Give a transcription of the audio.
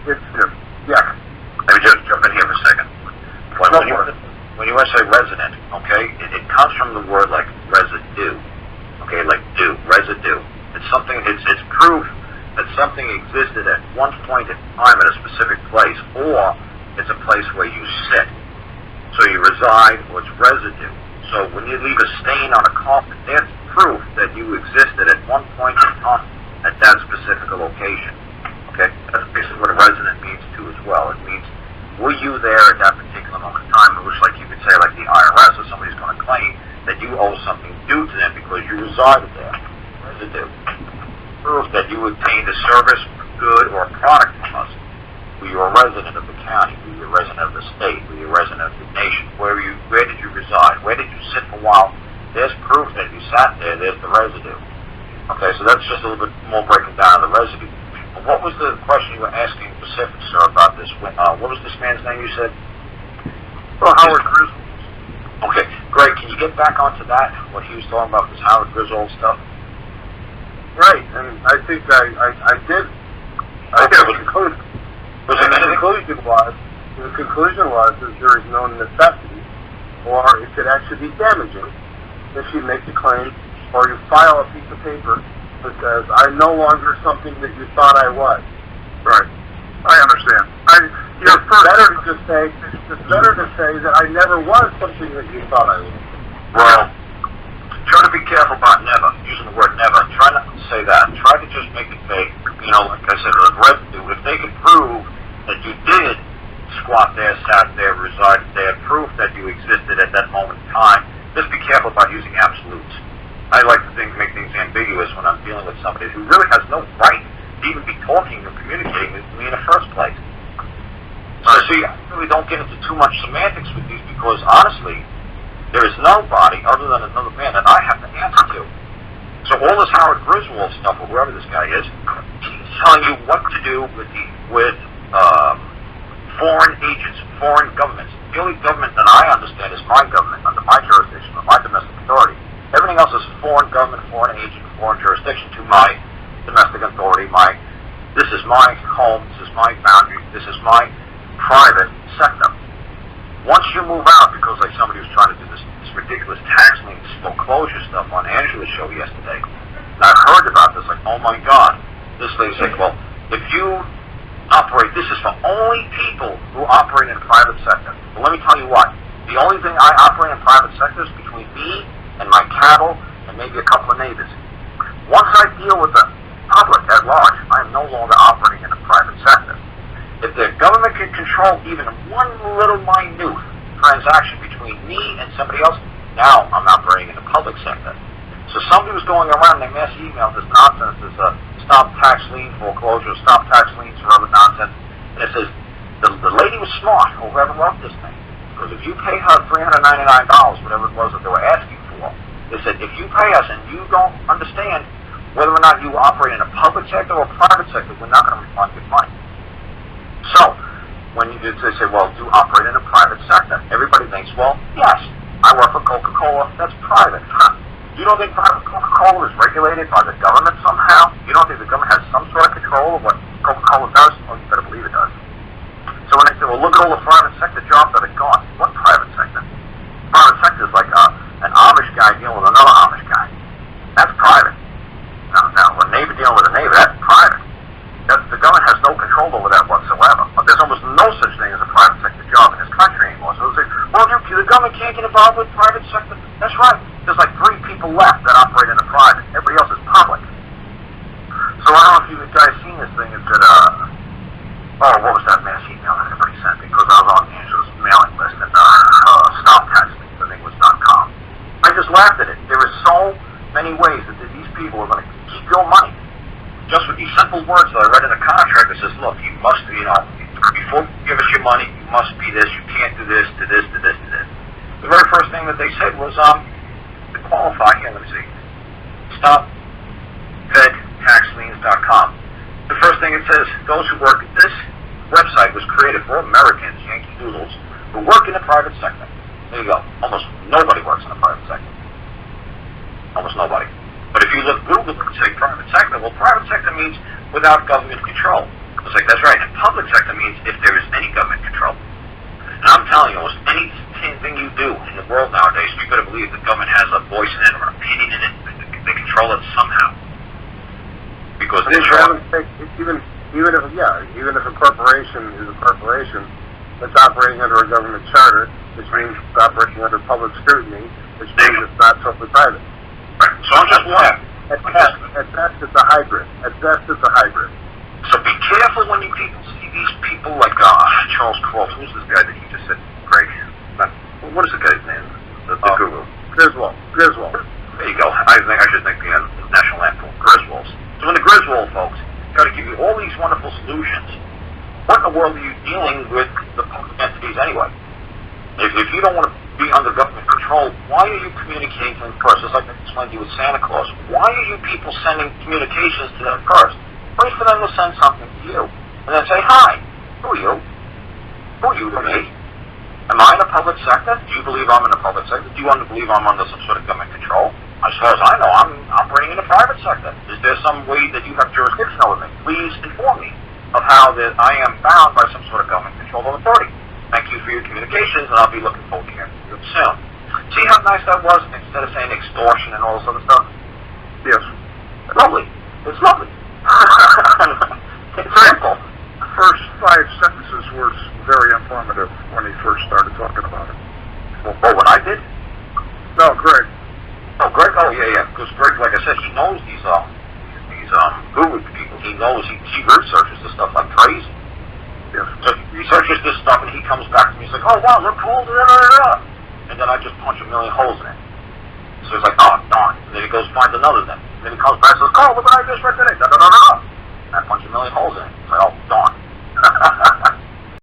It's yeah. Let me just jump in here for a second. When you want to say resident, okay, it comes from the word like residue, okay, like residue. It's something. It's proof that something existed at one point in time at a specific place, or it's a place where you sit. So you reside, or it's residue. So when you leave a stain on a carpet, that's proof that you existed at one point in time at that specific location. Okay? That's basically what a resident means too as well. It means, were you there at that particular moment in time? It looks like you could say, like the IRS or somebody's going to claim that you owe something due to them because you resided there. Residue. Proof that you obtained a service, good, or a product from us. Were you a resident of the county? Were you a resident of the state? Were you a resident of the nation? Where did you reside? Where did you sit for a while? There's proof that you sat there. There's the residue. Okay, so that's just a little bit more breaking down of the residue. What was the question you were asking Pacific, sir, about this? What was this man's name you said? Well, Howard Griswold. Okay, great. Can you get back onto that? What he was talking about, this Howard Griswold stuff? Right, and I think I did. The conclusion was that there is no necessity, or it could actually be damaging if you make a claim or you file a piece of paper that says, I'm no longer something that you thought I was. Right. I understand. It's better to say that I never was something that you thought I was. Well, try to be careful about never, using the word never. Try not to say that. Try to just make it vague. You know, like I said, like residue. If they could prove that you did squat there, sat there, resided there, proof that you existed at that moment in time, just be careful about using absolutes. I like to make things ambiguous when I'm dealing with somebody who really has no right to even be talking or communicating with me in the first place. So see, I really don't get into too much semantics with these because, honestly, there is nobody other than another man that I have to answer to. So all this Howard Griswold stuff, or whoever this guy is, he's telling you what to do with foreign agents, foreign governments. The only government that I understand is my government, under my jurisdiction, or my domestic authority. Everything else is foreign government, foreign agent, foreign jurisdiction to my domestic authority. This is my home, this is my boundary, this is my private sector. Once you move out, because like somebody was trying to do this ridiculous tax lien foreclosure stuff on Angela's show yesterday, and I heard about this, like, oh my God. This lady said, well, if you operate, this is for only people who operate in the private sector. Well, let me tell you what, the only thing I operate in private sector is between me and my cattle and maybe a couple of neighbors. Once I deal with the public at large, I am no longer operating in the private sector. If the government can control even one little minute transaction between me and somebody else, now I'm operating in the public sector. So somebody was going around and they mass emailed this nonsense, this stop tax lien foreclosure, stop tax liens for other nonsense, and it says the lady was smart, whoever wrote this thing, because if you pay her $399, whatever it was that they were asking for, they said if you pay us and you don't understand whether or not you operate in a public sector or private sector, we're not going to refund your money. So, when they say, well, do you operate in a private sector? Everybody thinks, well, yes, I work for Coca-Cola, that's private. Huh. You don't think private Coca-Cola is regulated by the government somehow? You don't think the government has some sort of control of what Coca-Cola does? Well, you better believe it does. So when they say, well, look at all the private sector jobs that are gone. What private sector? Private sector is like an Amish guy dealing with another Amish guy. That's private. Now, a neighbor dealing with a neighbor, that's private. The government has no control over that whatsoever. But there's almost no such thing as a private sector job in this country anymore. So they say, well, the government can't get involved with private sector. That's right. There's like 3 people left that operate in the private. Everybody else is public. So I don't know if you guys seen this thing. It said, what was that mass email that everybody sent me? Because I was on Angela's mailing list and stop tax liens, I think it was .com. I just laughed at it. There are so many ways that these people are going to keep your money. Just with these simple words that I read in the contract that says, look, you must, before you give us your money, you must be this, you can't do this, to this, to this, to this. The very first thing that they said was, to qualify, here, let me see, stop fedtaxliens.com. The first thing it says, those who work at this website was created for Americans, Yankee Doodles, who work in the private sector. There you go. Almost nobody works in the private sector. Almost nobody. But if you look Google and say private sector, well, private sector means without government control. It's like, that's right. And public sector means if there is any government control. And I'm telling you, almost anything you do in the world nowadays, you better believe the government has a voice in it or an opinion in it. They control it somehow. Because they're even if a corporation is a corporation that's operating under a government charter, which means it's operating under public scrutiny, which means it's not totally private. Right. So I'm just warning. At best, it's a hybrid. So be careful when you people see these people like Charles Karl. Who's this guy that you just said, Greg? What is the guy's name? The guru. Griswold. There you go. I should think the National Lampoon. Griswolds. So when the Griswold folks try to give you all these wonderful solutions, what in the world are you dealing with the public entities anyway? If you don't want to be under government control, why are you communicating to them first? It's like I explained to you with Santa Claus. Why are you people sending communications to them first? Wait for them to send something to you. And then say, hi, who are you? Who are you to me? Am I in the public sector? Do you believe I'm in the public sector? Do you believe I'm under some sort of government control? As far as I know, I'm operating in the private sector. Is there some way that you have jurisdiction over me? Please inform me of how that I am bound by some sort of government control or authority. Thank you for your communications, and I'll be looking forward to hearing from you soon. See how nice that was? Instead of saying extortion and all this other stuff? Yes. Lovely. It's lovely. It's simple. The first 5 sentences were very informative when he first started talking about it. Well, what I did? No, Greg. Oh, Greg? Oh, yeah. Because Greg, like I said, he knows these guru people. He knows, he researches this stuff like crazy. Yes. So he researches this stuff, and he comes back to me, he's like, oh, wow, look cool, and then I just punch a million holes in it. So he's like, oh, darn. And then he goes find another thing. And then he comes back and says, Karl, look what I just read today. No. I punch a million holes in it. It's like, oh, darn.